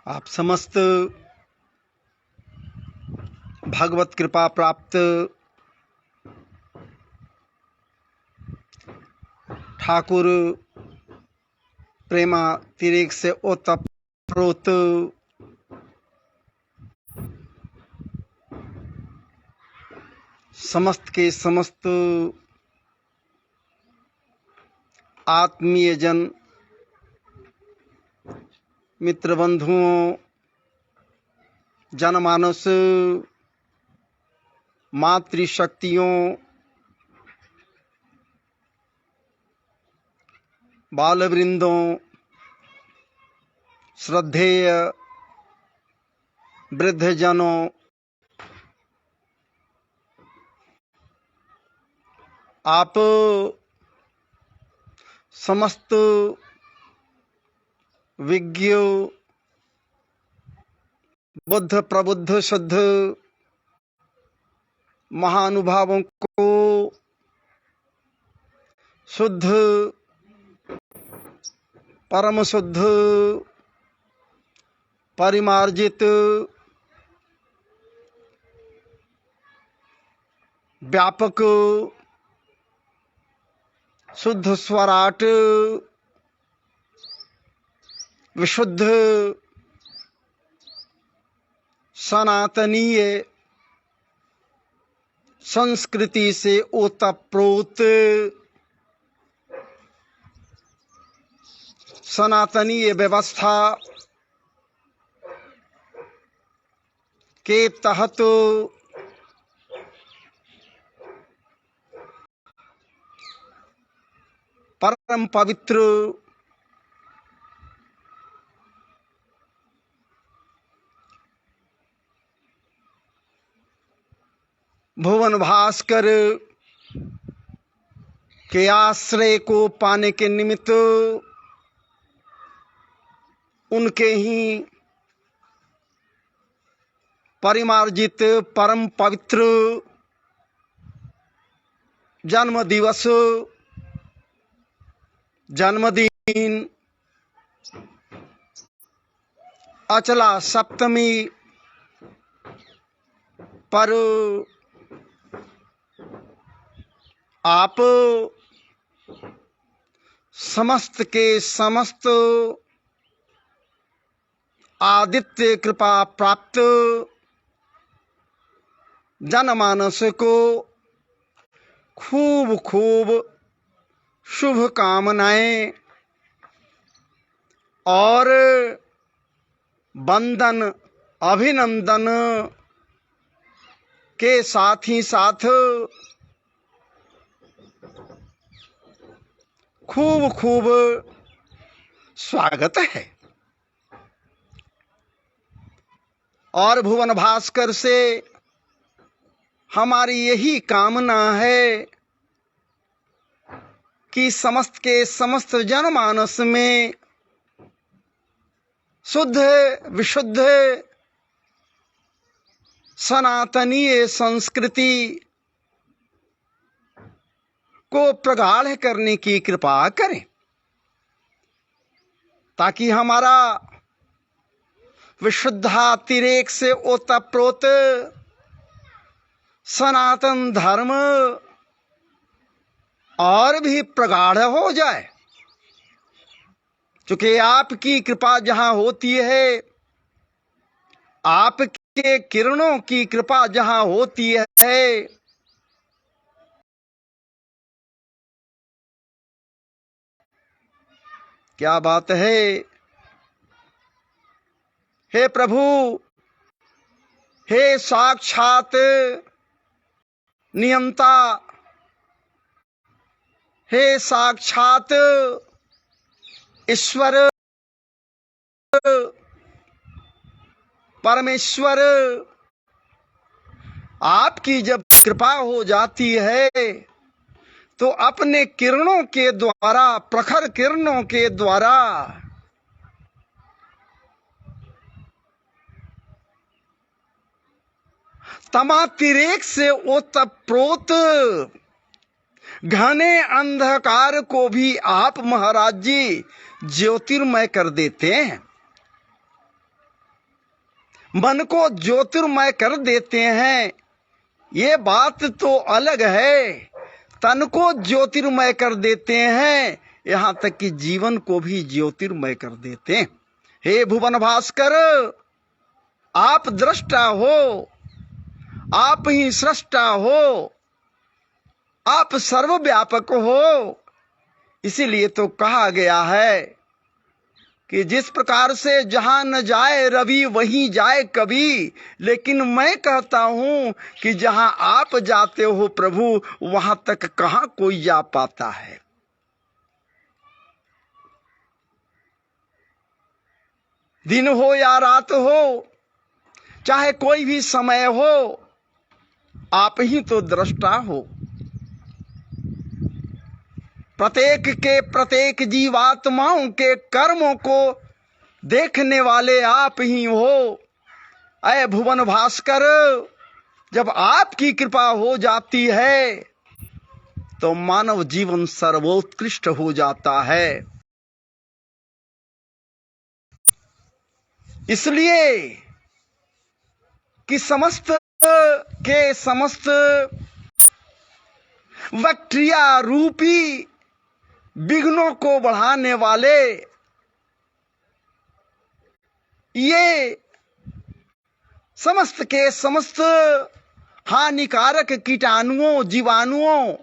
आप समस्त भगवत कृपा प्राप्त ठाकुर प्रेमा तिरेक से ओतप्रोत समस्त के समस्त आत्मीय जन मित्र बंधुओं, जनमानस, मातृशक्तियों, बालवृंदों, श्रद्धेय वृद्धजनों, आप समस्त विज्ञ बुद्ध प्रबुद्ध शुद्ध महानुभावों को शुद्ध परम शुद्ध परिमार्जित व्यापक शुद्ध स्वराट विशुद्ध सनातनीय संस्कृति से ओतप्रोत सनातनीय व्यवस्था के तहत परम पवित्र भुवन भास्कर के आश्रय को पाने के निमित्त उनके ही परिमार्जित परम पवित्र जन्म दिवस जन्मदिन अचला सप्तमी पर आप समस्त के समस्त आदित्य कृपा प्राप्त जनमानस को खूब खूब शुभकामनाएं और वंदन अभिनंदन के साथ ही साथ खूब खूब स्वागत है। और भुवन भास्कर से हमारी यही कामना है कि समस्त के समस्त जनमानस में शुद्ध विशुद्ध सनातनीय संस्कृति को प्रगाढ़ करने की कृपा करें, ताकि हमारा विशुद्धातिरेक से ओतप्रोत सनातन धर्म और भी प्रगाढ़ हो जाए। क्योंकि आपकी कृपा जहां होती है, आपके किरणों की कृपा जहां होती है, क्या बात है। हे प्रभु, हे साक्षात नियंता, हे साक्षात ईश्वर परमेश्वर, आपकी जब कृपा हो जाती है तो अपने किरणों के द्वारा, प्रखर किरणों के द्वारा तमातिरेक से ओतप्रोत घने अंधकार को भी आप महाराज जी ज्योतिर्मय कर देते हैं। मन को ज्योतिर्मय कर देते हैं, ये बात तो अलग है। तन को ज्योतिर्मय कर देते हैं, यहां तक कि जीवन को भी ज्योतिर्मय कर देते हैं। हे भुवन भास्कर, आप दृष्टा हो, आप ही सृष्टा हो, आप सर्वव्यापक हो। इसीलिए तो कहा गया है कि जिस प्रकार से जहां न जाए रवि वहीं जाए कवि, लेकिन मैं कहता हूं कि जहां आप जाते हो प्रभु, वहां तक कहां कोई जा पाता है। दिन हो या रात हो, चाहे कोई भी समय हो, आप ही तो दृष्टा हो। प्रत्येक जीवात्माओं के कर्मों को देखने वाले आप ही हो। अय भुवन भास्कर, जब आपकी कृपा हो जाती है तो मानव जीवन सर्वोत्कृष्ट हो जाता है। इसलिए कि समस्त के समस्त बैक्टीरिया रूपी विघ्नों को बढ़ाने वाले ये समस्त के समस्त हानिकारक कीटाणुओं, जीवाणुओं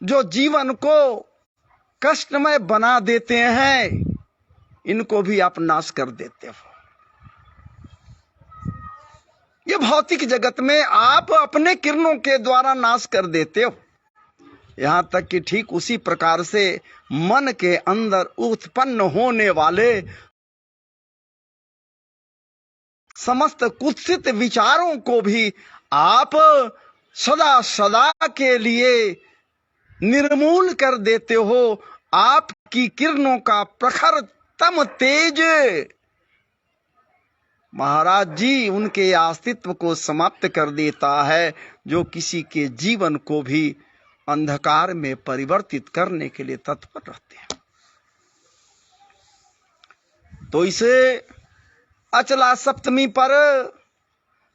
जो जीवन को कष्टमय बना देते हैं, इनको भी आप नाश कर देते हो। ये भौतिक जगत में आप अपने किरणों के द्वारा नाश कर देते हो। यहां तक कि ठीक उसी प्रकार से मन के अंदर उत्पन्न होने वाले समस्त कुत्सित विचारों को भी आप सदा सदा के लिए निर्मूल कर देते हो। आपकी किरणों का प्रखरतम तेज महाराज जी उनके अस्तित्व को समाप्त कर देता है, जो किसी के जीवन को भी अंधकार में परिवर्तित करने के लिए तत्पर रहते हैं। तो इसे अचला सप्तमी पर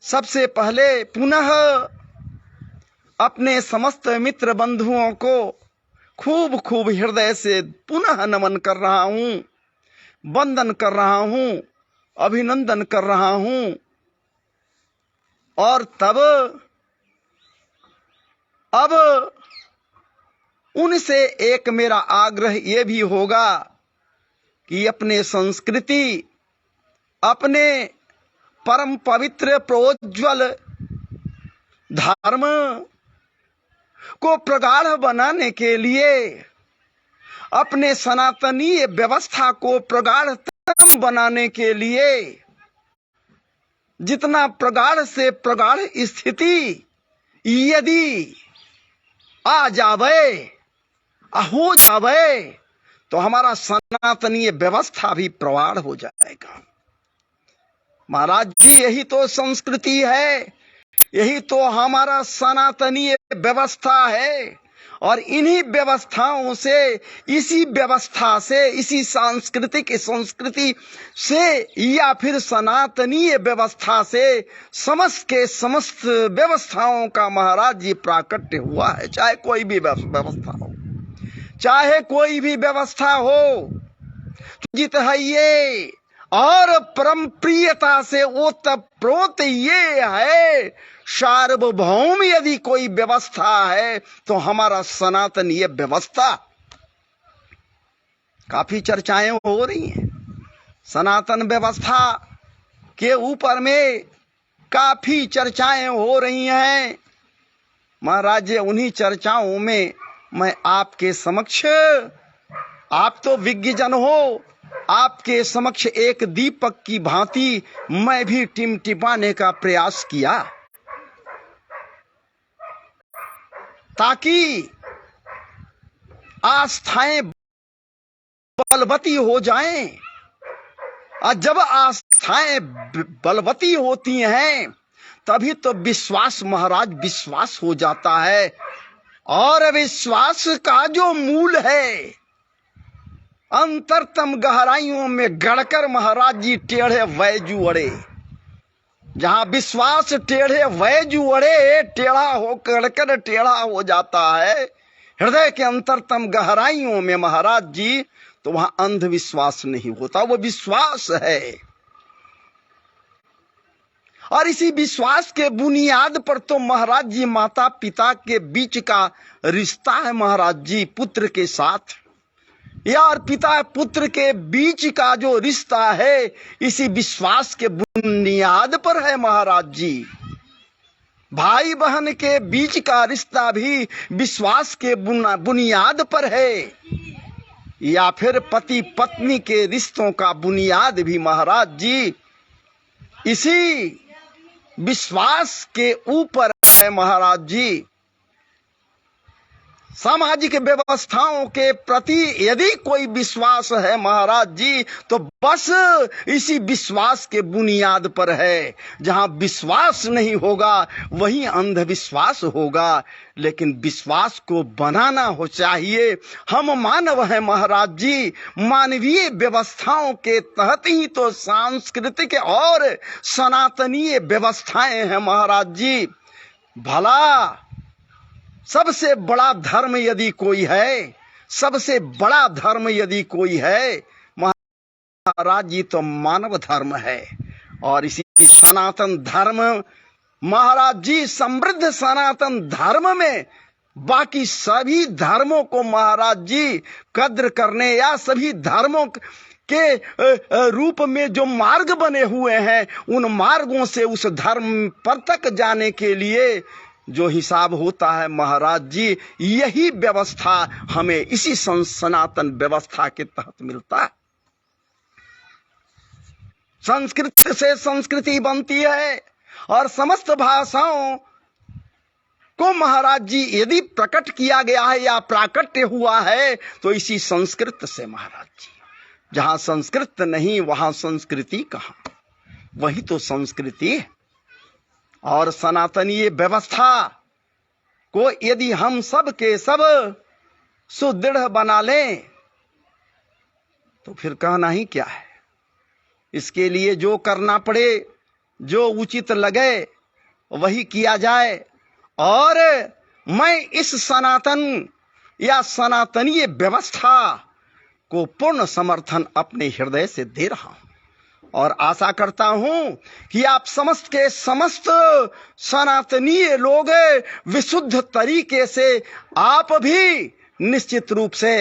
सबसे पहले पुनः अपने समस्त मित्र बंधुओं को खूब खूब हृदय से पुनः नमन कर रहा हूं, वंदन कर रहा हूं, अभिनंदन कर रहा हूं। और तब अब उनसे एक मेरा आग्रह यह भी होगा कि अपने संस्कृति, अपने परम पवित्र प्रोज्वल धर्म को प्रगाढ़ बनाने के लिए, अपने सनातनीय व्यवस्था को प्रगाढ़तम बनाने के लिए, जितना प्रगाढ़ से प्रगाढ़ स्थिति यदि आ जावे, हो जावे, तो हमारा सनातनीय व्यवस्था भी प्रगाढ़ हो जाएगा। महाराज जी, यही तो संस्कृति है, यही तो हमारा सनातनीय व्यवस्था है। और इन्हीं व्यवस्थाओं से, इसी व्यवस्था से, इसी सांस्कृतिक संस्कृति से या फिर सनातनीय व्यवस्था से समस्त के समस्त व्यवस्थाओं का महाराज जी प्राकट्य हुआ है। चाहे कोई भी व्यवस्था हो, चाहे कोई भी व्यवस्था हो, जित है ये और परम प्रियता से ओतप्रोत ये है। सार्वभौम यदि कोई व्यवस्था है तो हमारा सनातन ये व्यवस्था। काफी चर्चाएं हो रही हैं सनातन व्यवस्था के ऊपर में, काफी चर्चाएं हो रही हैं महाराज। उन्हीं चर्चाओं में मैं आपके समक्ष, आप तो विज्ञ जन हो, आपके समक्ष एक दीपक की भांति मैं भी टिमटिमाने का प्रयास किया, ताकि आस्थाएं बलवती हो जाएं। और जब आस्थाएं बलवती होती हैं तभी तो विश्वास महाराज विश्वास हो जाता है। और विश्वास का जो मूल है, अंतरतम गहराइयों में गड़कर महाराज जी टेढ़े वैजू अड़े। जहां विश्वास टेढ़े वै जुअड़े, टेढ़ा हो कर टेढ़ा हो जाता है हृदय के अंतरतम गहराइयों में महाराज जी, तो वहां अंधविश्वास नहीं होता, वो विश्वास है। और इसी विश्वास के बुनियाद पर तो महाराज जी माता पिता के बीच का रिश्ता है महाराज जी, पुत्र के साथ, या और पिता पुत्र के बीच का जो रिश्ता है इसी विश्वास के बुनियाद पर है महाराज जी। भाई बहन के बीच का रिश्ता भी विश्वास के बुनियाद पर है, या फिर पति पत्नी के रिश्तों का बुनियाद भी महाराज जी इसी विश्वास के ऊपर है महाराज जी। सामाजिक व्यवस्थाओं के प्रति यदि कोई विश्वास है महाराज जी, तो बस इसी विश्वास के बुनियाद पर है। जहां विश्वास नहीं होगा वहीं अंधविश्वास होगा, लेकिन विश्वास को बनाना हो चाहिए। हम मानव हैं महाराज जी, मानवीय व्यवस्थाओं के तहत ही तो सांस्कृतिक और सनातनीय व्यवस्थाएं हैं महाराज जी। भला सबसे बड़ा धर्म यदि कोई है, सबसे बड़ा धर्म यदि कोई है महाराज जी, तो मानव धर्म है। और इसी सनातन धर्म महाराज जी, समृद्ध सनातन धर्म में बाकी सभी धर्मों को महाराज जी कद्र करने, या सभी धर्मों के रूप में जो मार्ग बने हुए हैं उन मार्गों से उस धर्म पर तक जाने के लिए जो हिसाब होता है महाराज जी, यही व्यवस्था हमें इसी सनातन व्यवस्था के तहत मिलता है। संस्कृत से संस्कृति बनती है, और समस्त भाषाओं को महाराज जी यदि प्रकट किया गया है या प्राकट्य हुआ है तो इसी संस्कृत से महाराज जी। जहां संस्कृत नहीं वहां संस्कृति कहां, वही तो संस्कृति है। और सनातनीय व्यवस्था को यदि हम सब के सब सुदृढ़ बना लें तो फिर कहना ही क्या है। इसके लिए जो करना पड़े, जो उचित लगे वही किया जाए। और मैं इस सनातन या सनातनीय व्यवस्था को पूर्ण समर्थन अपने हृदय से दे रहा हूं, और आशा करता हूं कि आप समस्त के समस्त सनातनीय लोग विशुद्ध तरीके से आप भी निश्चित रूप से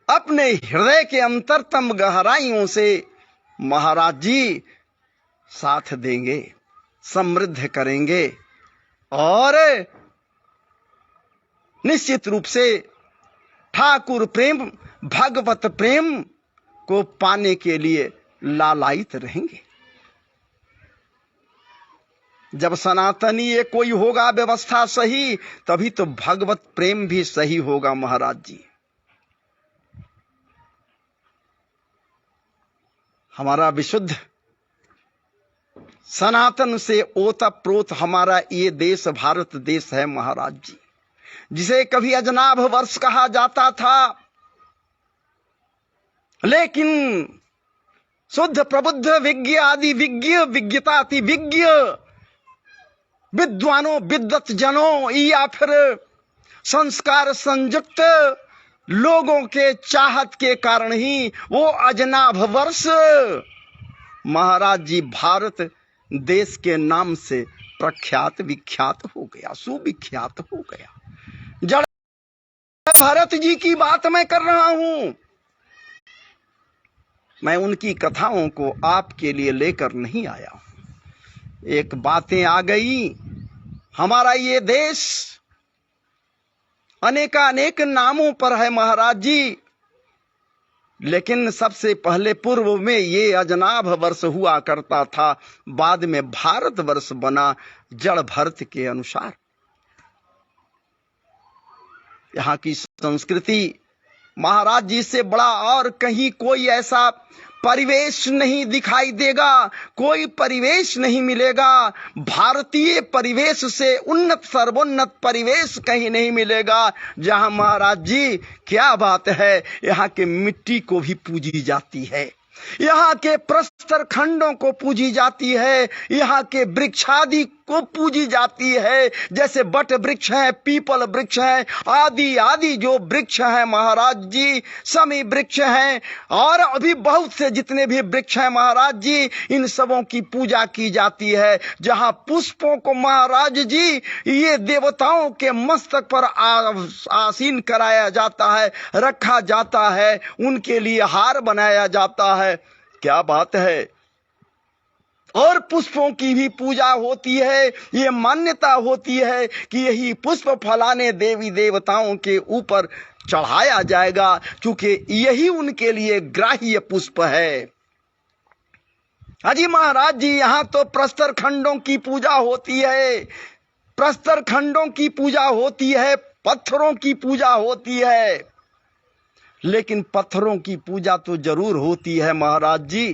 अपने हृदय के अंतरतम गहराइयों से महाराज जी साथ देंगे, समृद्ध करेंगे, और निश्चित रूप से ठाकुर प्रेम, भगवत प्रेम को पाने के लिए लालायित रहेंगे। जब सनातनीय कोई होगा व्यवस्था सही, तभी तो भगवत प्रेम भी सही होगा महाराज जी। हमारा विशुद्ध सनातन से ओतप्रोत हमारा ये देश भारत देश है महाराज जी, जिसे कभी अजनाभ वर्ष कहा जाता था, लेकिन शुद्ध प्रबुद्ध विज्ञ आदि विज्ञ विज्ञताति विज्ञ विद्वानों विद्वत जनों या फिर संस्कार संयुक्त लोगों के चाहत के कारण ही वो अजनाभ वर्ष महाराज जी भारत देश के नाम से प्रख्यात विख्यात हो गया, सुविख्यात हो गया। जड़ भरत जी की बात मैं कर रहा हूं, मैं उनकी कथाओं को आपके लिए लेकर नहीं आया हूं। एक बातें आ गई, हमारा ये देश अनेकानेक नामों पर है महाराज जी, लेकिन सबसे पहले पूर्व में ये अजनाभ वर्ष हुआ करता था, बाद में भारत वर्ष बना जड़ भरत के अनुसार। यहाँ की संस्कृति महाराज जी से बड़ा और कहीं कोई ऐसा परिवेश नहीं दिखाई देगा, कोई परिवेश नहीं मिलेगा। भारतीय परिवेश से उन्नत सर्वोन्नत परिवेश कहीं नहीं मिलेगा, जहां महाराज जी क्या बात है, यहाँ के मिट्टी को भी पूजी जाती है, यहाँ के प्रस्तर खंडों को पूजी जाती है, यहाँ के वृक्षादि को पूजी जाती है, जैसे बट वृक्ष है, पीपल वृक्ष है, आदि आदि जो वृक्ष है महाराज जी, समी वृक्ष हैं, और अभी बहुत से जितने भी वृक्ष हैं महाराज जी, इन सबों की पूजा की जाती है। जहाँ पुष्पों को महाराज जी ये देवताओं के मस्तक पर आसीन कराया जाता है, रखा जाता है, उनके लिए हार बनाया जाता है। क्या बात है। और पुष्पों की भी पूजा होती है। ये मान्यता होती है कि यही पुष्प फलाने देवी देवताओं के ऊपर चढ़ाया जाएगा, क्योंकि यही उनके लिए ग्राह्य पुष्प है। हाजी महाराज जी, यहाँ तो प्रस्तर खंडों की पूजा होती है, प्रस्तर खंडों की पूजा होती है, पत्थरों की पूजा होती है, लेकिन पत्थरों की पूजा तो जरूर होती है महाराज जी।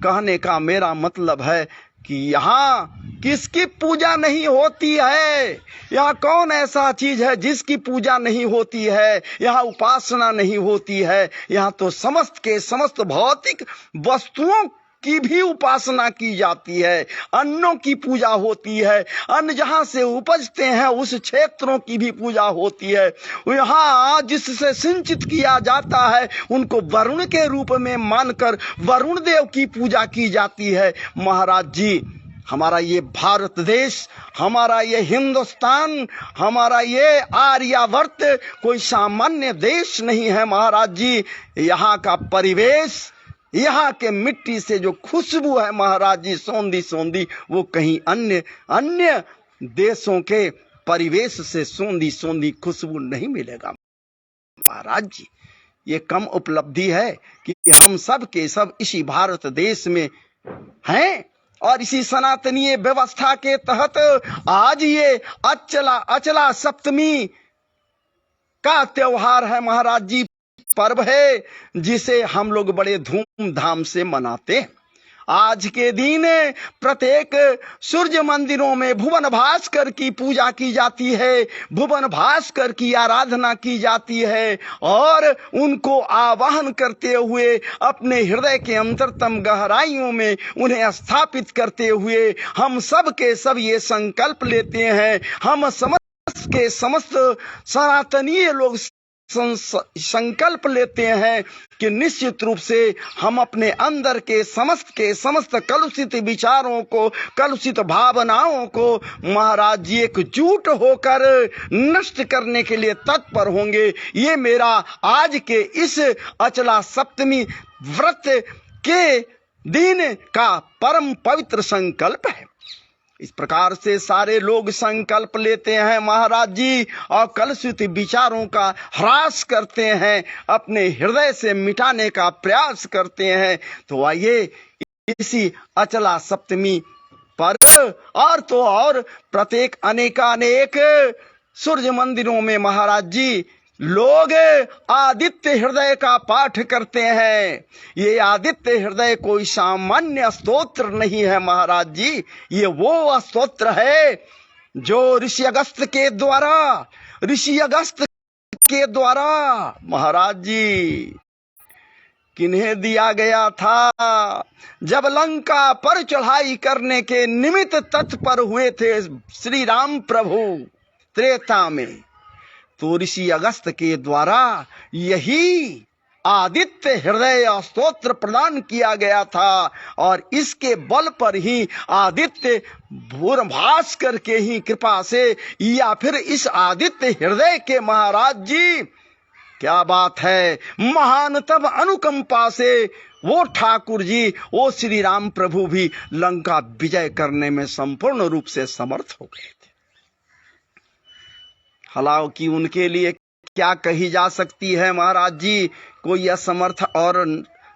कहने का मेरा मतलब है कि यहाँ किसकी पूजा नहीं होती है? यहाँ कौन ऐसा चीज है जिसकी पूजा नहीं होती है? यहाँ उपासना नहीं होती है। यहाँ तो समस्त के समस्त भौतिक वस्तुओं की भी उपासना की जाती है, अन्नों की पूजा होती है, अन्न जहाँ से उपजते हैं उस क्षेत्रों की भी पूजा होती है। यहाँ जिससे सिंचित किया जाता है उनको वरुण के रूप में मानकर वरुण देव की पूजा की जाती है। महाराज जी, हमारा ये भारत देश, हमारा ये हिंदुस्तान, हमारा ये आर्यावर्त कोई सामान्य देश नहीं है महाराज जी। यहाँ का परिवेश, यहाँ के मिट्टी से जो खुशबू है महाराज जी, सौंधी सौंधी, वो कहीं अन्य देशों के परिवेश से सौंधी सौंधी खुशबू नहीं मिलेगा महाराज जी। ये कम उपलब्धि है कि हम सब के सब इसी भारत देश में हैं, और इसी सनातनीय व्यवस्था के तहत आज ये अचला सप्तमी का त्योहार है महाराज जी, पर्व है, जिसे हम लोग बड़े धूमधाम से मनाते हैं। आज के दिन प्रत्येक सूर्य मंदिरों में भुवन भास्कर की पूजा की जाती है, भुवन भास्कर की आराधना की जाती है, और उनको आवाहन करते हुए अपने हृदय के अंतरतम गहराइयों में उन्हें स्थापित करते हुए हम सब के सब ये संकल्प लेते हैं, हम समस्त के समस्त सनातनीय लोग संकल्प लेते हैं कि निश्चित रूप से हम अपने अंदर के समस्त कलुषित विचारों को, कलुषित भावनाओं को महाराज जी एकजुट होकर नष्ट करने के लिए तत्पर होंगे। ये मेरा आज के इस अचला सप्तमी व्रत के दिन का परम पवित्र संकल्प है। इस प्रकार से सारे लोग संकल्प लेते हैं महाराज जी, और कलुषित विचारों का ह्रास करते हैं, अपने हृदय से मिटाने का प्रयास करते हैं। तो आइए इसी अचला सप्तमी पर और तो और प्रत्येक अनेकानेक सूर्य मंदिरों में महाराज जी लोग आदित्य हृदय का पाठ करते हैं। ये आदित्य हृदय कोई सामान्य स्तोत्र नहीं है महाराज जी, ये वो स्तोत्र है जो ऋषि अगस्त के द्वारा महाराज जी किन्हें दिया गया था। जब लंका पर चढ़ाई करने के निमित्त तत्पर हुए थे श्री राम प्रभु त्रेता में, तो ऋषि अगस्त के द्वारा यही आदित्य हृदय स्तोत्र प्रदान किया गया था, और इसके बल पर ही आदित्य भूर भास्कर के ही कृपा से, या फिर इस आदित्य हृदय के महाराज जी, क्या बात है, महानतम अनुकंपा से वो ठाकुर जी, वो श्री राम प्रभु भी लंका विजय करने में संपूर्ण रूप से समर्थ हो गए थे। हालांकि उनके लिए क्या कही जा सकती है महाराज जी, कोई असमर्थ और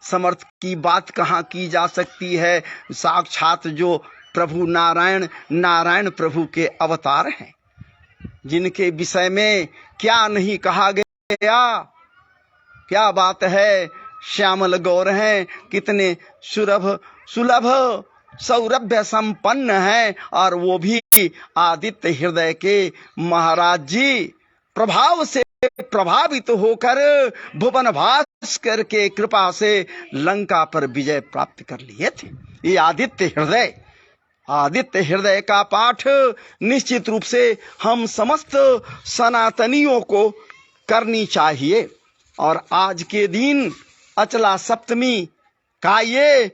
समर्थ की बात कहाँ की जा सकती है। साक्षात जो प्रभु नारायण प्रभु के अवतार हैं, जिनके विषय में क्या नहीं कहा गया। क्या बात है, श्यामल गौर हैं, कितने सुलभ सौरभ्य संपन्न है, और वो भी आदित्य हृदय के महाराज जी प्रभाव से प्रभावित होकर भुवन भास्कर के कृपा से लंका पर विजय प्राप्त कर लिए थे। ये आदित्य हृदय का पाठ निश्चित रूप से हम समस्त सनातनियों को करनी चाहिए। और आज के दिन अचला सप्तमी का ये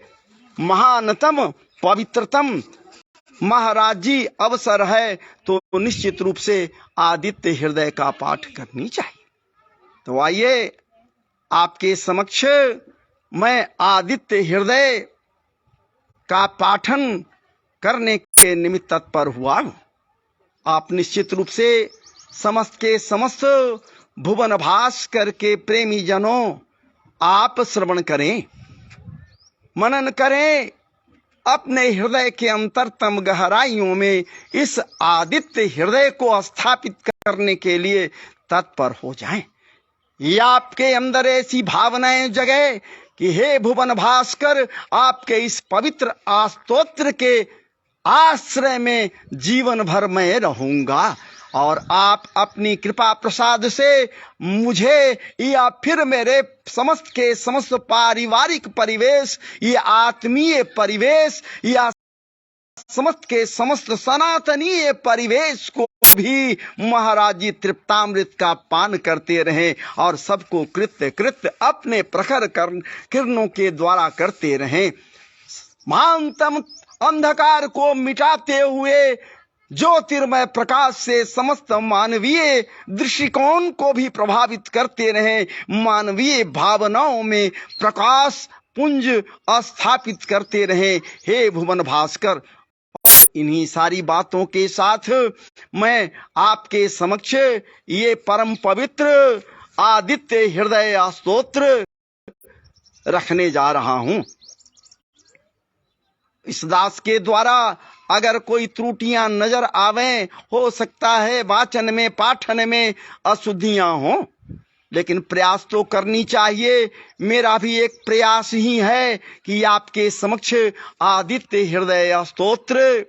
महानतम पवित्रतम महाराज जी अवसर है, तो निश्चित रूप से आदित्य हृदय का पाठ करनी चाहिए। तो आइए आपके समक्ष मैं आदित्य हृदय का पाठन करने के निमित्त तत्पर हुआ हूं। आप निश्चित रूप से समस्त के समस्त भुवन भास्कर के प्रेमी जनों, आप श्रवण करें, मनन करें, अपने हृदय के अंतरतम गहराइयों में इस आदित्य हृदय को स्थापित करने के लिए तत्पर हो जाएं। या आपके अंदर ऐसी भावनाएं जगे कि हे भुवन भास्कर, आपके इस पवित्र स्तोत्र के आश्रय में जीवन भर मैं रहूंगा, और आप अपनी कृपा प्रसाद से मुझे या फिर मेरे समस्त के समस्त पारिवारिक परिवेश, ये आत्मीय परिवेश या समस्त के समस्त सनातनीय परिवेश को भी महाराज जी तृप्तामृत का पान करते रहें और सबको कृत्य अपने प्रखर किरणों के द्वारा करते रहें। महानतम अंधकार को मिटाते हुए ज्योतिर्मय प्रकाश से समस्त मानवीय दृष्टिकोण को भी प्रभावित करते रहे, मानवीय भावनाओं में प्रकाश पुंज स्थापित करते रहे, हे भुवन भास्कर। इन्हीं सारी बातों के साथ मैं आपके समक्ष ये परम पवित्र आदित्य हृदय स्तोत्र रखने जा रहा हूं। इस दास के द्वारा अगर कोई त्रुटियां नजर आवें, हो सकता है वाचन में पाठन में अशुद्धियां हों, लेकिन प्रयास तो करनी चाहिए। मेरा भी एक प्रयास ही है कि आपके समक्ष आदित्य हृदय स्तोत्र,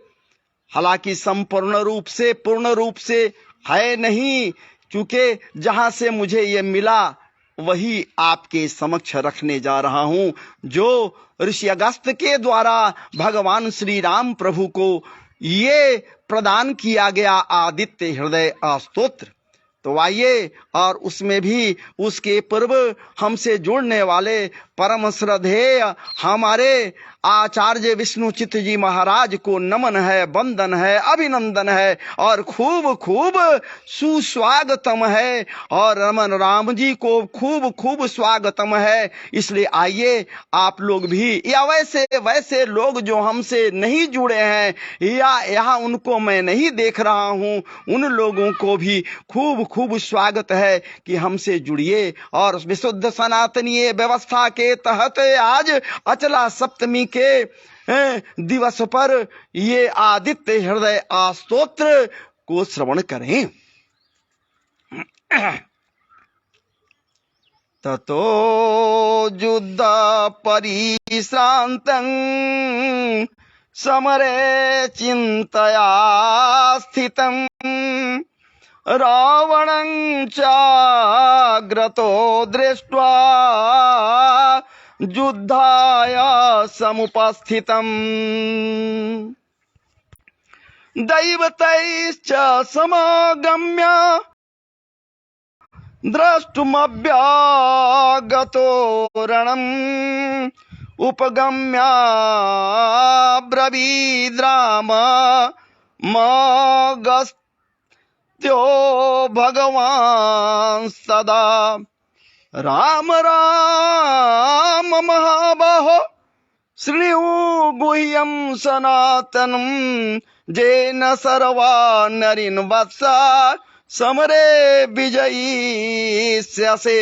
हालांकि संपूर्ण रूप से पूर्ण रूप से है नहीं, क्योंकि जहां से मुझे ये मिला वही आपके समक्ष रखने जा रहा हूं, जो ऋषि अगस्त के द्वारा भगवान श्री राम प्रभु को ये प्रदान किया गया आदित्य हृदय स्तोत्र। तो आइए, और उसमें भी उसके पूर्व हमसे जुड़ने वाले परम श्रद्धेय हमारे आचार्य विष्णुचित्त जी महाराज को नमन है, वंदन है, अभिनंदन है और खूब खूब सुस्वागतम है, और रमन राम जी को खूब खूब स्वागतम है। इसलिए आइए आप लोग भी, या वैसे लोग जो हमसे नहीं जुड़े हैं या यहाँ उनको मैं नहीं देख रहा हूँ, उन लोगों को भी खूब खूब स्वागत है कि हमसे जुड़िए। और विशुद्ध सनातनीय व्यवस्था के तहत आज अचला सप्तमी के दिवस पर ये आदित्य हृदय स्तोत्र को श्रवण करें। ततो युद्ध परिश्रांतं समरे चिंतया स्थितं रावणं चाग्रतो दृष्ट्वा युद्धाय समुपस्थितम् दैवतैश्च समागम्य द्रष्टुमभ्यागतो रणम् उपगम्य ब्रवीद्राम मगस्त्यो भगवान् सदा राम राम महाबाहो श्रीयु गुह्यं सनातनं जेन सर्वा नरीन् वत्सा समरे विजयिष्यसे।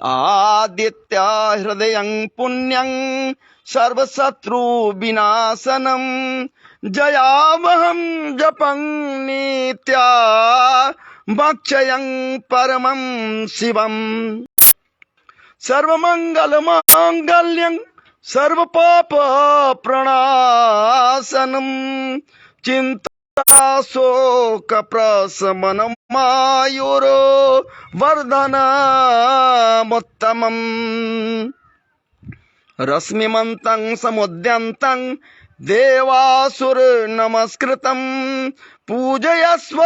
आदित्य हृदयं पुण्यं सर्वशत्रु विनाशनं जयावहं जपं नित्या भक्षयं परमं शिवम् सर्वमंगल मांगल्यं सर्वपाप प्रणाशनं चिंता शोकप्रशमनमायुरो वर्धनमुत्तमम् रश्मिमन्तं समुद्यन्तं देवासुरनमस्कृतं पूजयस्व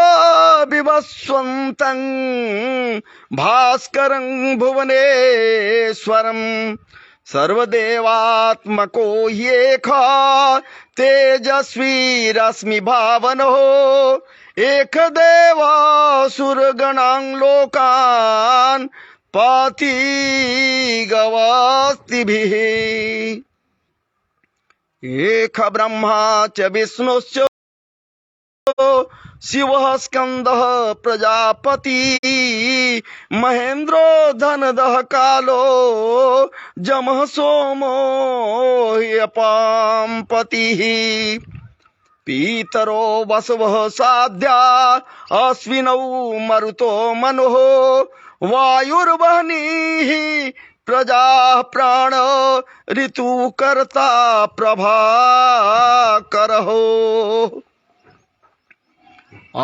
विवस्वन्तं भास्करं भुवनेश्वरम् सर्वदेवात्मको ह्येक तेजस्वी रश्मि भावनो एक देवासुरगणां लोकान् पाति गवास्तिभिः एक ब्रह्मा च विष्णुश्च शिवः स्कंदः प्रजापति महेन्द्रो धनदः कालो जमः सोमो ह्यपां पतिः पीतरो वसवः साध्या अश्विनौ मरुतो मनुः वायुर्वह्निः प्रजा प्राण ऋतुकर्ता प्रभाकरः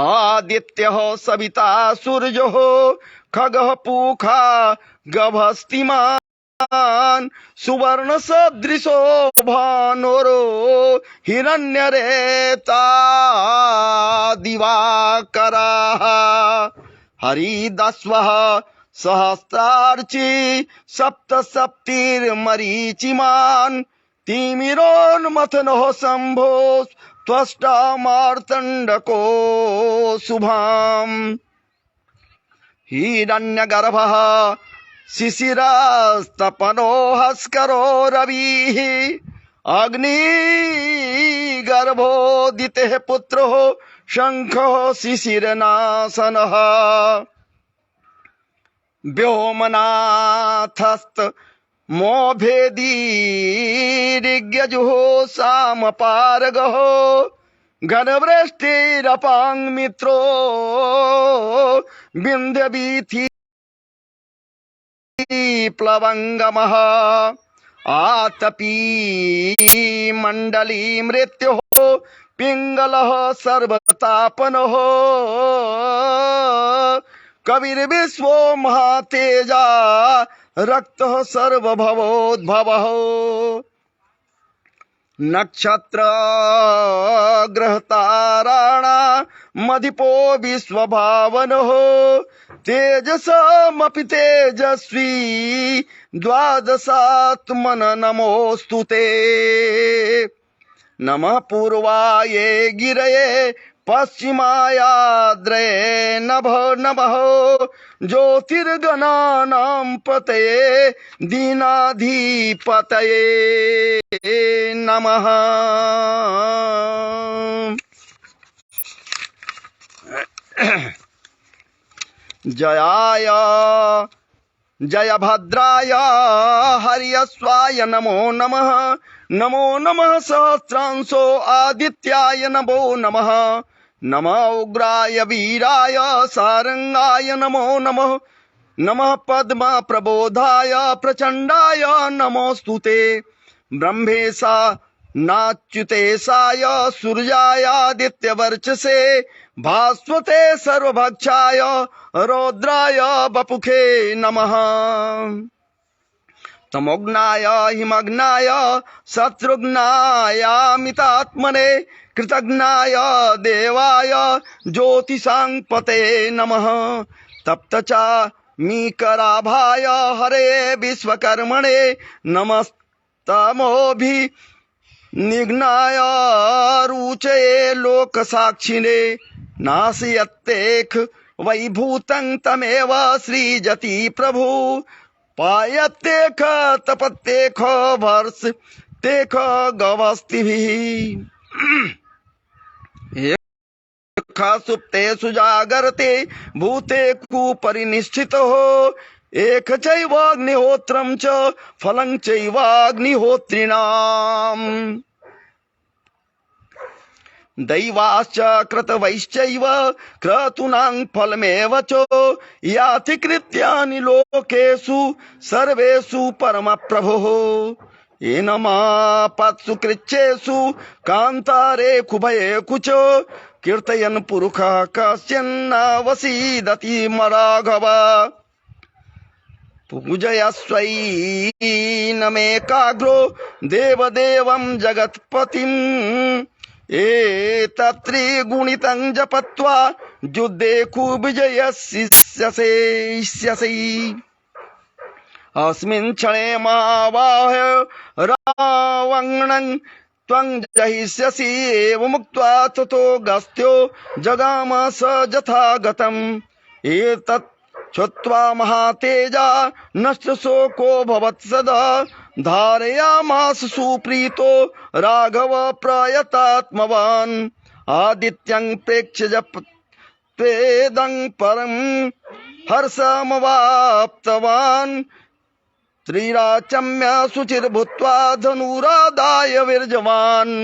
आदित्यः सविता सूर्यः खगः पूखा गभस्तिमान् सुवर्ण सदृशो भानुरो हिरण्यरेता दिवाकरः हरिदस्वः सहस्रार्ची सप्तसप्तिर्मरीचिमान् तिमिरोन्मथनः शम्भो त्वष्टा मार्तण्डको शुभाम् हिरण्यगर्भः शिशिरस्तपनो हस्करो रविः अग्निगर्भोदितः पुत्रो शङ्खः शिशिरनाशनः व्योमनाथस्त मोभेदी ऋग्यजुः सामपारगः घनवृष्टिरपां मित्रो विन्ध्यवीथि प्लवंगमः आतपी मंडली मृत्युः पिंगलः सर्वतापनः कविर्विश्वो महातेजा रक्तः सर्वभवोद्भवः नक्षत्र ग्रहताराणा मधिपो विश्वभावनः तेजसमपि तेजस्वी द्वादशात्मन नमोस्तुते नमः पूर्वाये गिरये पश्चिमायाद्रे नभो नभः ज्योतिर्गणानां पतये दीनाधिपतये नमः। जयाय जयभद्राय हरियस्वाय नमो नमः। नमो नमः सहस्रांशो आदित्याय नमो नमः। नमः उग्राय वीराय सारंगाय नमो नमः। नमः पद्म प्रबोधाय प्रचंडाय नमोस्तुते। ब्रह्मेशा नाच्युतेशाय सूर्याय आदित्यवर्चसे भास्वते सर्वभक्षाय रौद्राय बपुखे नमः। तमोघ्नाय हिमग्नाय शत्रुघ्नायामितात्मने कृतघ्नाय देवाय ज्योतिषांपते नमः। तप्तचामीकराभाय हरे विश्वकर्मणे नमस्तमोभि निघ्नाय रुचये लोकसाक्षिणे नाशयत्तेख वैभूतं तमेव सृजति प्रभु पायत्तेख तपत्तेख वर्ष तेख गवस्तिभिः सुप्तेषु जागरते भूतेषु परिनिष्ठितो एक चैवाग्निहोत्रं च फलं चैवाग्निहोत्रिणाम् दैवाश्च क्रतवैश्चैव क्रतूनां फलमेव च याति कृत्यानि लोकेषु सर्वेषु परमप्रभुः ये नमापत्सु कृच्छेषु कांतारे कुभये कुचो कीर्तयन् पुरुषः कश्चिन्नवसीदति मराघव पूजयस्वैनमेकाग्रो देवदेवं जगत्पतिम् एतत्त्रिगुणितं जपत्वा युद्धे कुविजयस्यसि अस्मिन् क्षणे मावाह्य रावणं त्वं जहिष्यसि एवमुक्त्वा ततो गस्त्यो जगाम स यथा गतम् एतत् श्रुत्वा महातेजा नष्टशोको भवत्सदा धारयामास सुप्रीतो राघव प्रयतात्मवान् आदित्यं प्रेक्ष्य जपेदं परं हर्षमवाप्तवान् त्रिराचम्य शुचिर्भूत्वा धनुरादाय वीर्यवान्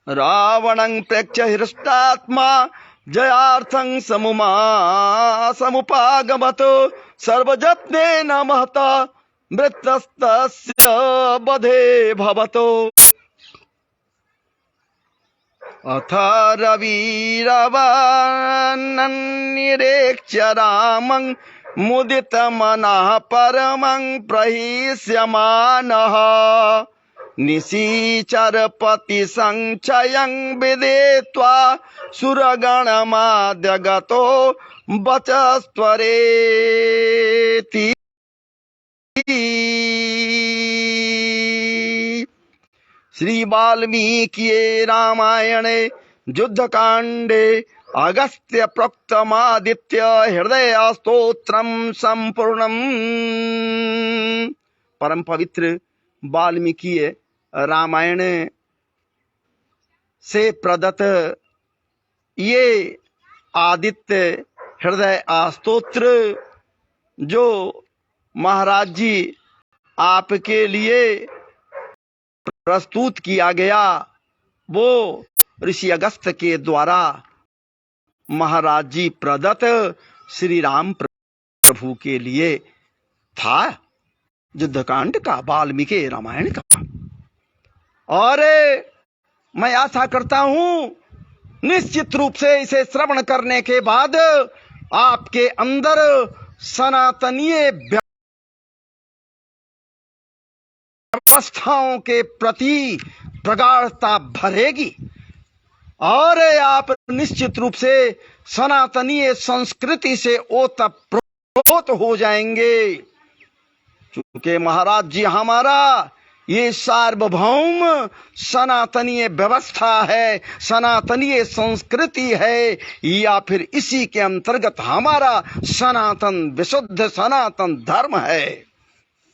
रावणं प्रेक्ष्य हृष्टात्मा जयार्थं समुपागमतो सर्वजत्नेन महता मृतस्तस्य वधे भवतो अथ रविरवनिरीक्ष्य रामं मुदितमनः परमं प्रहिष्यमानः निशीचरपति संचयं विदित्वा सुरगणमाद्यगतो वचस्त्वरेति श्री वाल्मीकिये रामायणे युद्धकांडे अगस्त्य प्रोक्तमादित्य हृदय स्तोत्रम संपूर्णम। परम पवित्र वाल्मीकि रामायण से प्रदत्त ये आदित्य हृदय स्तोत्र जो महाराज जी आपके लिए प्रस्तुत किया गया, वो ऋषि अगस्त के द्वारा महाराज जी प्रदत्त श्री राम प्रभु के लिए था, युद्धकांड का, वाल्मीकि रामायण का। और मैं आशा करता हूं निश्चित रूप से इसे श्रवण करने के बाद आपके अंदर सनातनीय व्यवस्थाओं के प्रति प्रगाढ़ता भरेगी और आप निश्चित रूप से सनातनीय संस्कृति से ओतप्रोत हो जाएंगे। क्योंकि महाराज जी हमारा ये सार्वभौम सनातनीय व्यवस्था है, सनातनीय संस्कृति है, या फिर इसी के अंतर्गत हमारा सनातन विशुद्ध सनातन धर्म है,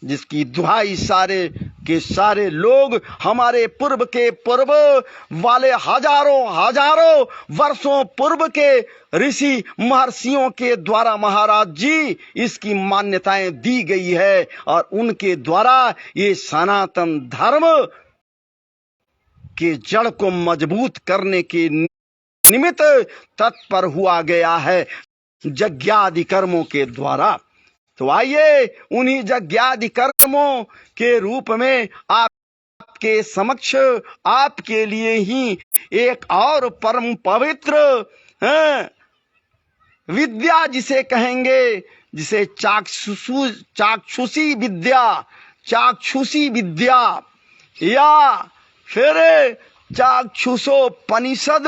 जिसकी दुहाई सारे के सारे लोग हमारे पूर्व के पूर्व वाले हजारों वर्षों पूर्व के ऋषि महर्षियों के द्वारा महाराज जी इसकी मान्यताएं दी गई है और उनके द्वारा ये सनातन धर्म के जड़ को मजबूत करने के निमित्त तत्पर हुआ गया है यज्ञादि कर्मों के द्वारा। तो आइए उन्हीं यज्ञादि कर्मों के रूप में आपके समक्ष आपके लिए ही एक और परम पवित्र विद्या जिसे कहेंगे, जिसे चाक्षुषी विद्या या फिर चाक्षुषोपनिषद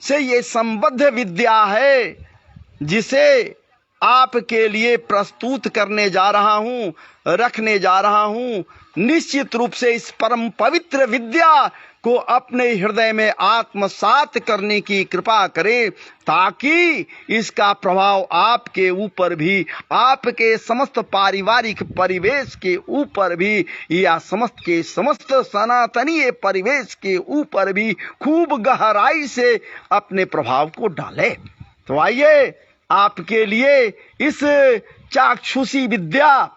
से ये संबद्ध विद्या है, जिसे आपके लिए प्रस्तुत करने जा रहा हूं, रखने जा रहा हूं। निश्चित रूप से इस परम पवित्र विद्या को अपने हृदय में आत्मसात करने की कृपा करें, ताकि इसका प्रभाव आपके ऊपर भी, आपके समस्त पारिवारिक परिवेश के ऊपर भी, या समस्त के समस्त सनातनीय परिवेश के ऊपर भी खूब गहराई से अपने प्रभाव को डाले। तो आइए आपके लिए इस चाक्षुषी विद्या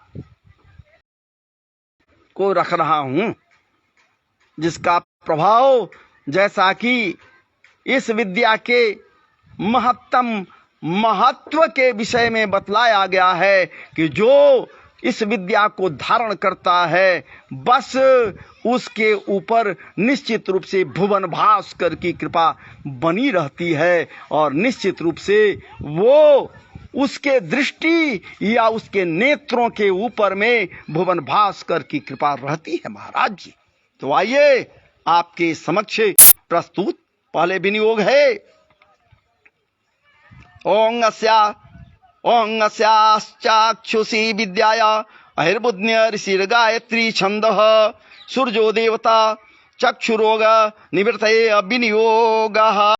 को रख रहा हूं, जिसका प्रभाव, जैसा कि इस विद्या के महत्व के विषय में बतलाया गया है कि जो इस विद्या को धारण करता है, बस उसके ऊपर निश्चित रूप से भुवन भास्कर की कृपा बनी रहती है और निश्चित रूप से वो उसके दृष्टि या उसके नेत्रों के ऊपर में भुवन भास्कर की कृपा रहती है महाराज जी। तो आइए आपके समक्ष प्रस्तुत पहले विनियोग है। ओं अस्याश्चाक्षुषी विद्याया अहिर्बुध्य ऋषिर गायत्री छंदः सूर्यो देवता चक्षुरोग निवृत्तये विनियोगः।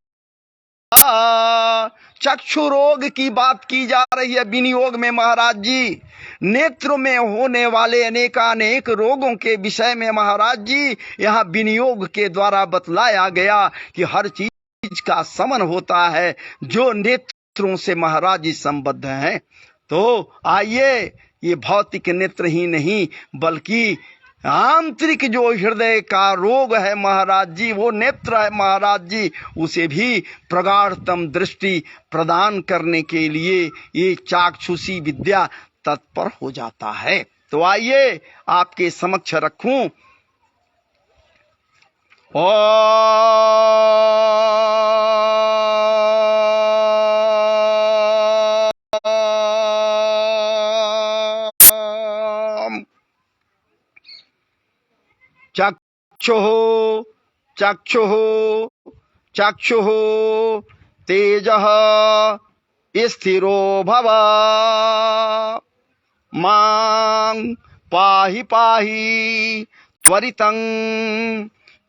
चक्षु रोग की बात की जा रही है विनियोग में महाराज जी। नेत्र में होने वाले अनेकानेक रोगों के विषय में महाराज जी यहाँ विनियोग के द्वारा बतलाया गया कि हर चीज का समन होता है जो नेत्रों से महाराज जी संबद्ध हैं। तो आइए, ये भौतिक नेत्र ही नहीं बल्कि आंतरिक जो हृदय का रोग है महाराज जी, वो नेत्र है महाराज जी, उसे भी प्रगाढ़तम दृष्टि प्रदान करने के लिए ये चाक्षुषी विद्या तत्पर हो जाता है। तो आइए आपके समक्ष रखूं। चक्षुः चक्षुः चक्षुः तेजः स्थिरो भव मां पाहि पाहि त्वरितं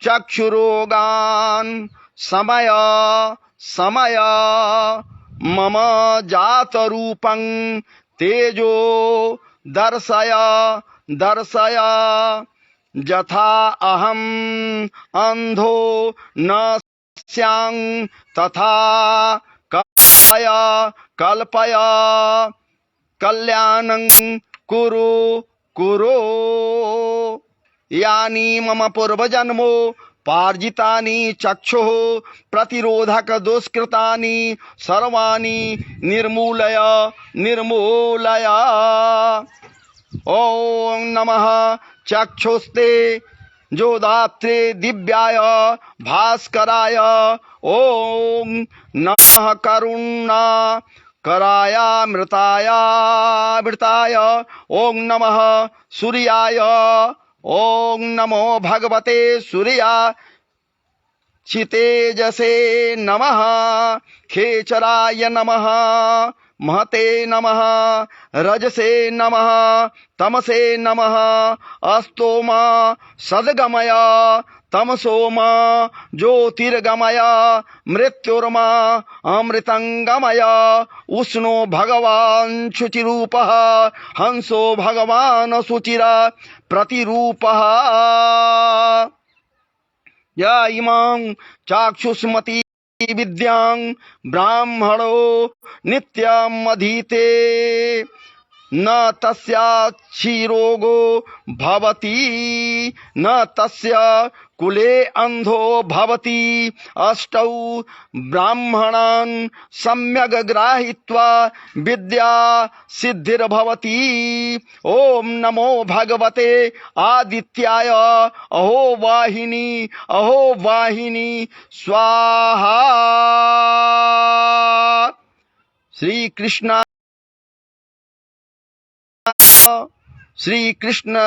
चक्षुरोगान् समय समय मम जातरूपं तेजो दर्शय दर्शय यथा अहम अंधो न स्यां तथा कल्पय कल्पय कल्याणं कुरु कुरु यानि मम पूर्वजन्मो पार्जितानि चक्षुः प्रतिरोधक दुष्कृतानि सर्वाणि निर्मूलय निर्मूलय। ओम नमः चक्षुस्ते जोदात्रे दिव्याय भास्कराय। ओम नमः करुणा कराय मृताय मृताय। ओम नमः सूर्याय। ओम नमो भगवते सूर्या क्षितेजसे नमः खेचराय नमः महते नमः रजसे नमः तमसे नमः अस्तोमा सद्गमय तमसोमा ज्योतिर्गमय मृत्युर्मा अमृतंगमय उष्णो भगवान् शुचिरूपः हंसो भगवान् शुचिर प्रतिरूपः। या इमां चाक्षुष्मती विद्यां ब्राह्मणो नित्यम् अधीते न तस्याक्षिरोगो भवति न तस्य कुले अंधो भवति। अष्टौ ब्राह्मणान् सम्यग् ग्राहीत्वा विद्या सिद्धिर्भवति। ओम नमो भगवते आदित्याय अहो वाहिनी स्वाहा। श्री कृष्ण श्री कृष्ण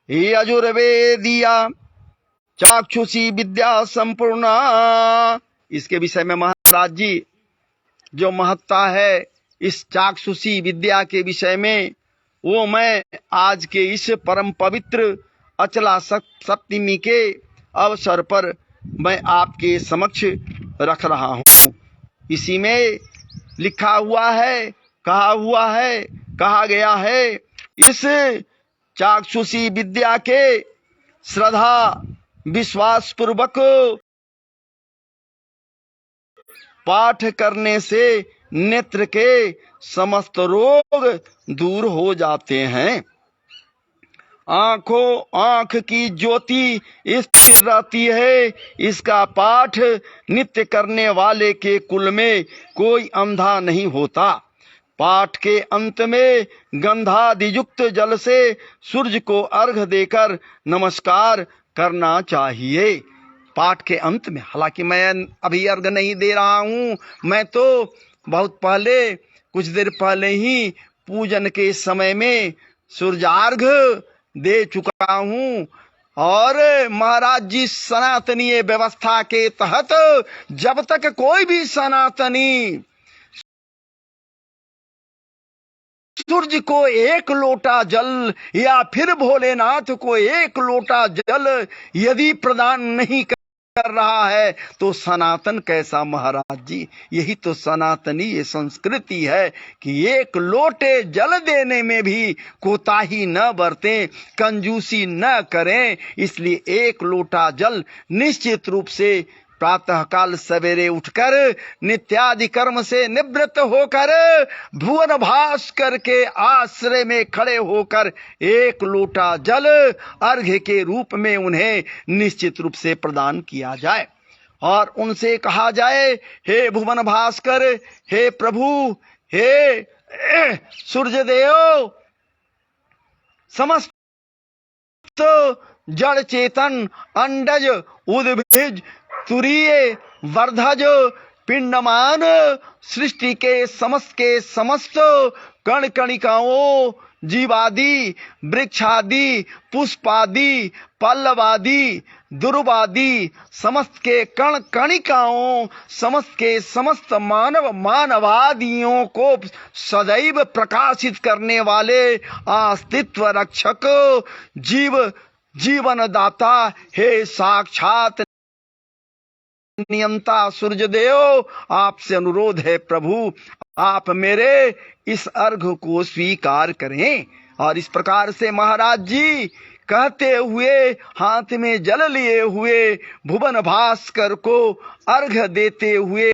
यजुर्वेदिया चाक्षुषी विद्या संपूर्ण। इसके विषय में महाराज जी जो महत्ता है इस चाक्षुषी विद्या के विषय में, वो मैं आज के इस परम पवित्र अचला सप्तमी के अवसर पर मैं आपके समक्ष रख रहा हूँ। इसी में लिखा हुआ है, कहा गया है, इस चाक्षुषी विद्या के श्रद्धा विश्वास पूर्वक पाठ करने से नेत्र के समस्त रोग दूर हो जाते हैं। आंख की ज्योति स्थिर रहती है। इसका पाठ नित्य करने वाले के कुल में कोई अंधा नहीं होता। पाठ के अंत में गंधादि युक्त जल से सूर्य को अर्घ देकर नमस्कार करना चाहिए। पाठ के अंत में, हालांकि मैं अभी अर्घ नहीं दे रहा हूँ, मैं तो बहुत पहले, कुछ देर पहले ही पूजन के समय में सूर्यार्घ दे चुका हूँ। और महाराज जी, सनातनीय व्यवस्था के तहत जब तक कोई भी सनातनी सूर्य को एक लोटा जल या फिर भोलेनाथ को एक लोटा जल यदि प्रदान नहीं कर रहा है तो सनातन कैसा महाराज जी? यही तो सनातनीय संस्कृति है कि एक लोटे जल देने में भी कोताही न बरतें, कंजूसी न करें। इसलिए एक लोटा जल निश्चित रूप से प्रातःकाल सवेरे उठकर नित्यादि कर्म से निवृत्त होकर भुवन भास्कर के आश्रय में खड़े होकर एक लोटा जल अर्घ्य के रूप में उन्हें निश्चित रूप से प्रदान किया जाए और उनसे कहा जाए, हे भुवन भास्कर, हे प्रभु, हे सूर्यदेव, समस्त जड़ चेतन, अंडज, उद्भिज, तुरीय, वर्धज, पिंडमान, सृष्टि के समस्त कण कणिकाओं, जीवादि, वृक्षादि, पुष्पादि, पल्लवादि, दुर्वादि, समस्त के कण कणिकाओं, समस्त के समस्त मानव मानवादियों को सदैव प्रकाशित करने वाले अस्तित्व रक्षक जीव जीवन दाता, हे साक्षात नियंता सूर्यदेव, आपसे अनुरोध है प्रभु, आप मेरे इस अर्घ को स्वीकार करें। और इस प्रकार से महाराज जी कहते हुए, हाथ में जल लिए हुए, भुवन भास्कर को अर्घ देते हुए,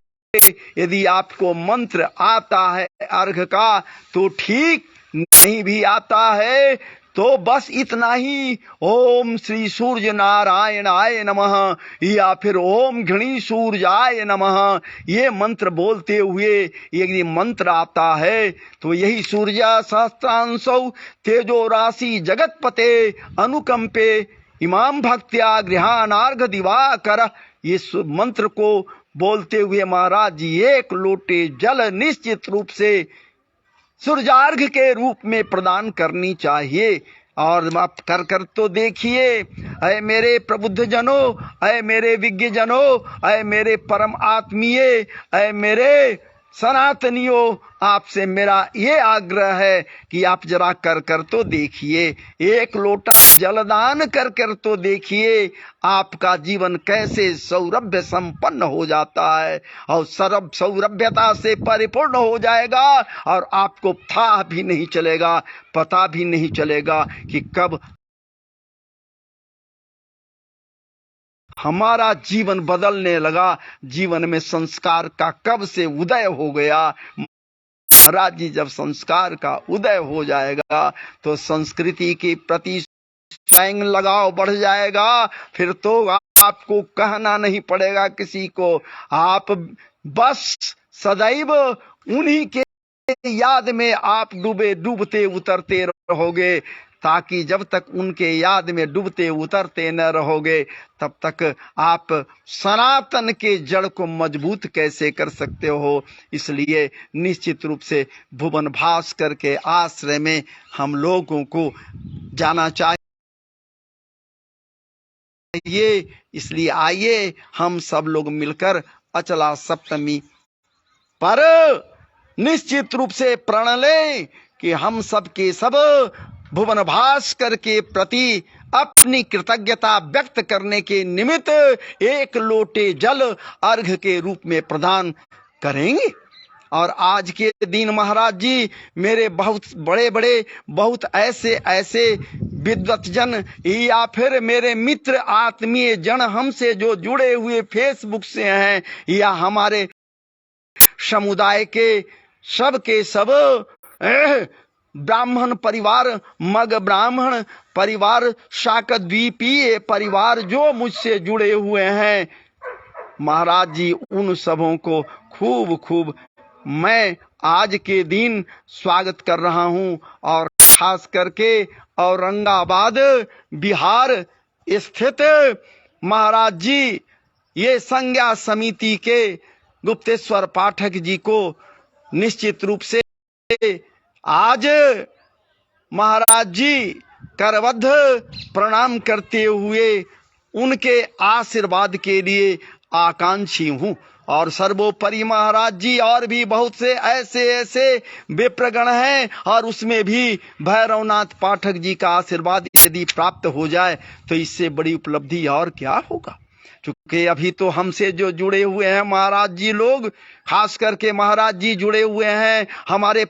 यदि आपको मंत्र आता है अर्घ का तो ठीक, नहीं भी आता है तो बस इतना ही, ओम श्री सूर्य नारायणाय नमः या फिर ओम घृणी सूर्याय नमः, ये मंत्र बोलते हुए यदि मंत्र आता है तो यही सूर्य सहस्त्रांशौ तेजो राशि जगतपते अनुकंपे इमाम भक्त्या गृहानार्घ दिवाकर, ये मंत्र को बोलते हुए महाराज जी एक लोटे जल निश्चित रूप से सूर्यार्घ के रूप में प्रदान करनी चाहिए। और आप कर तो देखिए, अय मेरे प्रबुद्ध जनों, अय मेरे विज्ञ जनों, अय मेरे परम आत्मीय, अय मेरे सनातनियों, आपसे मेरा ये आग्रह है कि आप जरा कर तो देखिए, एक लोटा जलदान कर तो देखिए, आपका जीवन कैसे सौरभ्य संपन्न हो जाता है और सौरभ्यता से परिपूर्ण हो जाएगा और आपको था भी नहीं चलेगा, पता भी नहीं चलेगा कि कब हमारा जीवन बदलने लगा, जीवन में संस्कार का कब से उदय हो गया। महाराज जी, जब संस्कार का उदय हो जाएगा तो संस्कृति के प्रति स्वयं लगाव बढ़ जाएगा, फिर तो आपको कहना नहीं पड़ेगा किसी को, आप बस सदैव उन्हीं के याद में आप डूबते उतरते रहोगे, ताकि जब तक उनके याद में डूबते उतरते न रहोगे तब तक आप सनातन के जड़ को मजबूत कैसे कर सकते हो। इसलिए निश्चित रूप से भुवन भास्कर के आश्रय में हम लोगों को जाना चाहिए। इसलिए आइए हम सब लोग मिलकर अचला सप्तमी पर निश्चित रूप से प्रण लें कि हम सब के सब भुवन भास्कर के प्रति अपनी कृतज्ञता व्यक्त करने के निमित्त एक लोटे जल अर्घ के रूप में प्रदान करेंगे। और आज के दिन महाराज जी, मेरे बहुत बड़े बड़े, बहुत ऐसे विद्वत जन या फिर मेरे मित्र आत्मीय जन हमसे जो जुड़े हुए फेसबुक से हैं या हमारे समुदाय के सब ब्राह्मण परिवार, मग ब्राह्मण परिवार, शाकद्वीपीय परिवार जो मुझसे जुड़े हुए हैं, महाराज जी उन सबों को खूब मैं आज के दिन स्वागत कर रहा हूं और खास करके औरंगाबाद बिहार स्थित महाराज जी ये संज्ञा समिति के गुप्तेश्वर पाठक जी को निश्चित रूप से आज महाराज जी करबद्ध प्रणाम करते हुए उनके आशीर्वाद के लिए आकांक्षी हूं। और सर्वोपरि महाराज जी और भी बहुत से ऐसे विप्रगण हैं और उसमें भी भैरवनाथ पाठक जी का आशीर्वाद यदि प्राप्त हो जाए तो इससे बड़ी उपलब्धि और क्या होगा। क्योंकि अभी तो हमसे जो जुड़े हुए हैं महाराज जी लोग, खास करके महाराज जी जुड़े हुए हैं हमारे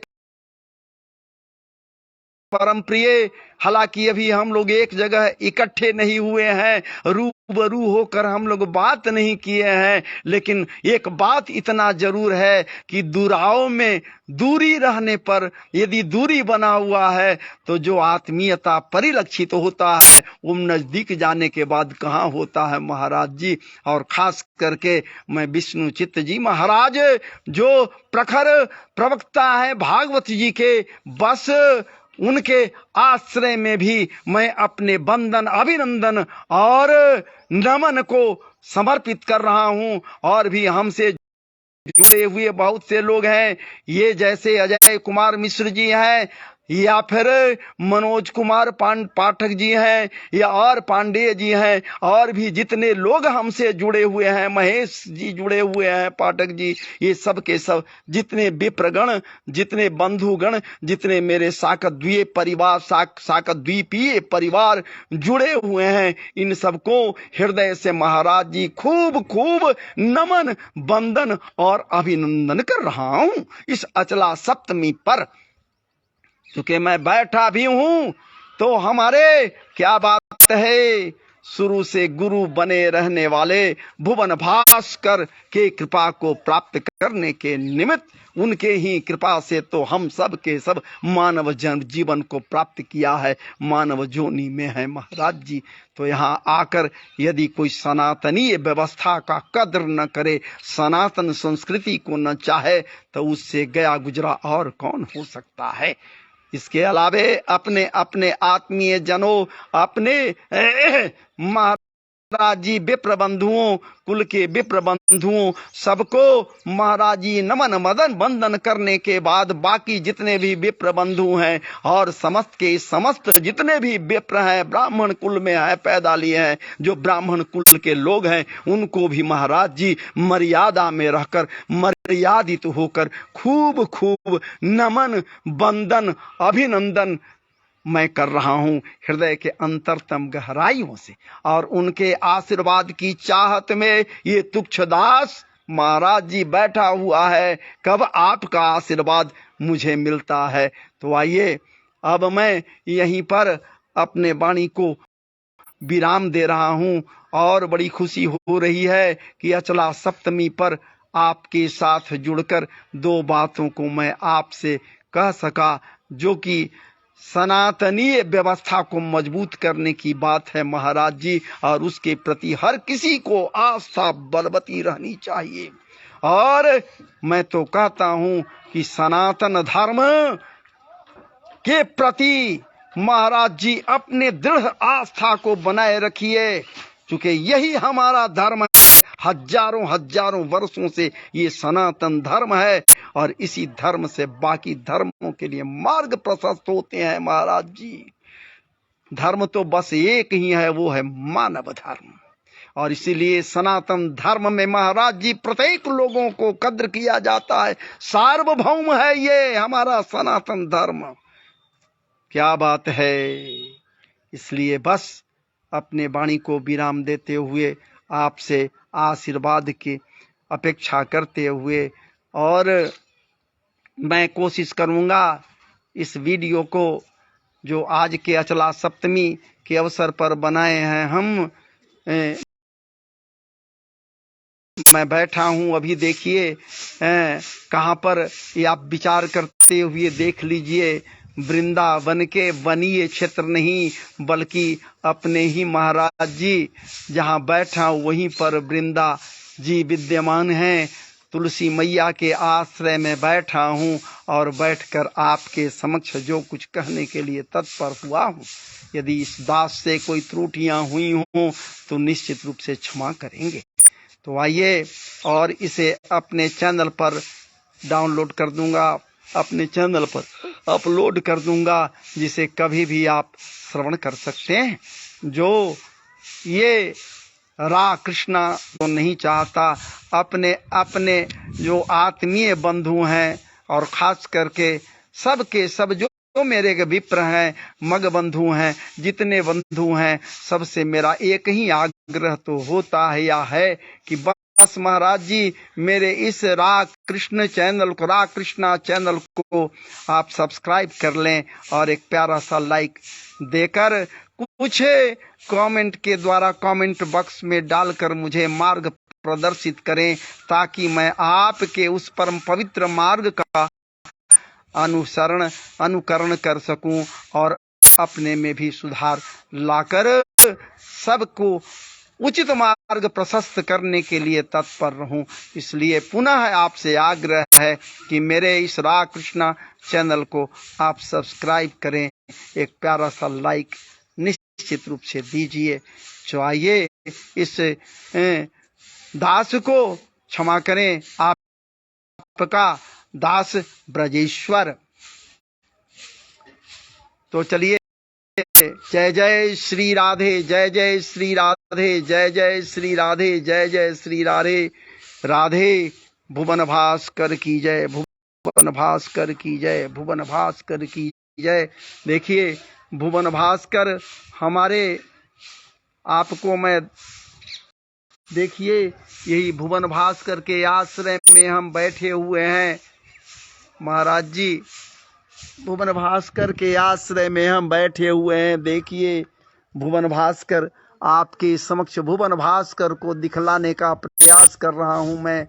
परम प्रिय, हालांकि अभी हम लोग एक जगह इकट्ठे नहीं हुए हैं, रूबरू होकर हम लोग बात नहीं किए हैं, लेकिन एक बात इतना जरूर है कि दुराव में दूरी रहने पर यदि दूरी बना हुआ है तो जो आत्मीयता परिलक्षित होता है वो नजदीक जाने के बाद कहाँ होता है महाराज जी। और खास करके मैं विष्णु चित्त जी महाराज जो प्रखर प्रवक्ता है भागवत जी के, बस उनके आश्रय में भी मैं अपने वंदन अभिनंदन और नमन को समर्पित कर रहा हूं। और भी हमसे जुड़े हुए बहुत से लोग हैं, ये जैसे अजय कुमार मिश्र जी हैं या फिर मनोज कुमार पाठक जी हैं या और पांडे जी हैं, और भी जितने लोग हमसे जुड़े हुए हैं, महेश जी जुड़े हुए हैं पाठक जी, ये सब के सब जितने विप्रगण, जितने बंधुगण, जितने मेरे साकद्वीपीय परिवार साकद्वीपीय परिवार जुड़े हुए हैं, इन सबको हृदय से महाराज जी खूब खूब नमन वंदन और अभिनंदन कर रहा हूं इस अचला सप्तमी पर। क्योंकि मैं बैठा भी हूं तो हमारे क्या बात है, शुरू से गुरु बने रहने वाले भुवन भास्कर के कृपा को प्राप्त करने के निमित्त उनके ही कृपा से तो हम सब के सब मानव जन्म जीवन को प्राप्त किया है, मानव जोनी में है महाराज जी। तो यहाँ आकर यदि कोई सनातनीय व्यवस्था का कद्र न करे, सनातन संस्कृति को न चाहे, तो उससे गया गुजरा और कौन हो सकता है। इसके अलावे अपने अपने आत्मीय जनों, अपने महाराज जी विप्र बंधुओं, कुल के विप्र बंधुओं सबको महाराज जी नमन मदन वंदन करने के बाद बाकी जितने भी विप्र बंधु हैं और समस्त के समस्त जितने भी विप्र हैं, ब्राह्मण कुल में है पैदा लिए हैं, जो ब्राह्मण कुल के लोग हैं, उनको भी महाराज जी मर्यादा में रहकर मर्यादित होकर खूब खूब नमन वंदन अभिनंदन मैं कर रहा हूं हृदय के अंतरतम गहराइयों से। और उनके आशीर्वाद की चाहत में ये तुच्छदास महाराज जी बैठा हुआ है, कब आपका आशीर्वाद मुझे मिलता है। तो आइए अब मैं यहीं पर अपने वाणी को विराम दे रहा हूं और बड़ी खुशी हो रही है कि अचला सप्तमी पर आपके साथ जुड़कर दो बातों को मैं आपसे कह सका, जो कि सनातनीय व्यवस्था को मजबूत करने की बात है महाराज जी, और उसके प्रति हर किसी को आस्था बलवती रहनी चाहिए। और मैं तो कहता हूं कि सनातन धर्म के प्रति महाराज जी अपने दृढ़ आस्था को बनाए रखिए, क्योंकि यही हमारा धर्म है। हजारों वर्षों से ये सनातन धर्म है और इसी धर्म से बाकी धर्मों के लिए मार्ग प्रशस्त होते हैं महाराज जी। धर्म तो बस एक ही है, वो है मानव धर्म। और इसीलिए सनातन धर्म में महाराज जी प्रत्येक लोगों को कद्र किया जाता है, सार्वभौम है ये हमारा सनातन धर्म। क्या बात है। इसलिए बस अपने वाणी को विराम देते हुए आपसे आशीर्वाद की अपेक्षा करते हुए, और मैं कोशिश करूंगा इस वीडियो को जो आज के अचला सप्तमी के अवसर पर बनाए हैं हम, मैं बैठा हूं अभी, देखिए कहां पर ये आप विचार करते हुए देख लीजिए, वृंदावन के वनीय क्षेत्र नहीं बल्कि अपने ही महाराज जी जहां बैठा वहीं पर वृंदा जी विद्यमान हैं। तुलसी मैया के आश्रय में बैठा हूँ और बैठकर आपके समक्ष जो कुछ कहने के लिए तत्पर हुआ हूँ। यदि इस दास से कोई त्रुटियां हुई हों तो निश्चित रूप से क्षमा करेंगे। तो आइए और इसे अपने चैनल पर डाउनलोड कर दूंगा, अपने चैनल पर अपलोड कर दूंगा, जिसे कभी भी आप श्रवण कर सकते हैं। जो ये राधा कृष्णा तो नहीं चाहता, अपने अपने जो आत्मीय बंधु हैं और खास करके सबके सब जो मेरे के विप्र हैं, मग बंधु हैं, जितने बंधु हैं, सबसे मेरा एक ही आग्रह तो होता है या है कि बस महाराज जी मेरे इस राधा कृष्ण चैनल को, राधा कृष्णा चैनल को आप सब्सक्राइब कर लें और एक प्यारा सा लाइक देकर कुछ कमेंट के द्वारा कमेंट बॉक्स में डालकर मुझे मार्ग प्रदर्शित करें, ताकि मैं आपके उस परम पवित्र मार्ग का अनुकरण कर सकूं और अपने में भी सुधार लाकर सबको उचित मार्ग प्रशस्त करने के लिए तत्पर रहूं। इसलिए पुनः आपसे आग्रह है कि मेरे इस राधा कृष्णा चैनल को आप सब्सक्राइब करें, एक प्यारा सा लाइक निश्चित रूप से दीजिए। तो आइए इस दास को क्षमा करें, आपका दास ब्रजेश्वर। तो चलिए, जय जय श्री राधे, जय जय श्री राधे, जय जय श्री राधे, जय जय श्री राधे। राधे भुवन भास्कर की जय, भुवन भास्कर की जय, भुवन भास्कर की जय। देखिए भुवन भास्कर हमारे, आपको मैं देखिए यही भुवन भास्कर के आश्रय में हम बैठे हुए हैं। महाराज जी भुवन भास्कर के आश्रय में हम बैठे हुए हैं। देखिए भुवन भास्कर, आपके समक्ष भुवन भास्कर को दिखलाने का प्रयास कर रहा हूं मैं।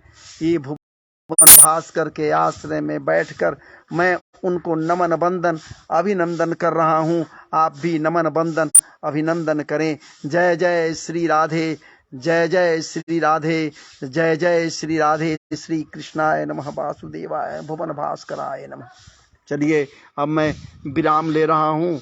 ये भुवन भास्कर के आश्रय में बैठकर मैं उनको नमन बंदन अभिनंदन कर रहा हूं। आप भी नमन बंदन अभिनंदन करें। जय जय श्री राधे, जय जय श्री राधे, जय जय श्री राधे। श्री कृष्णाय नमः, वासुदेवाय, भुवन भास्कराय नमः। चलिए अब मैं विराम ले रहा हूँ।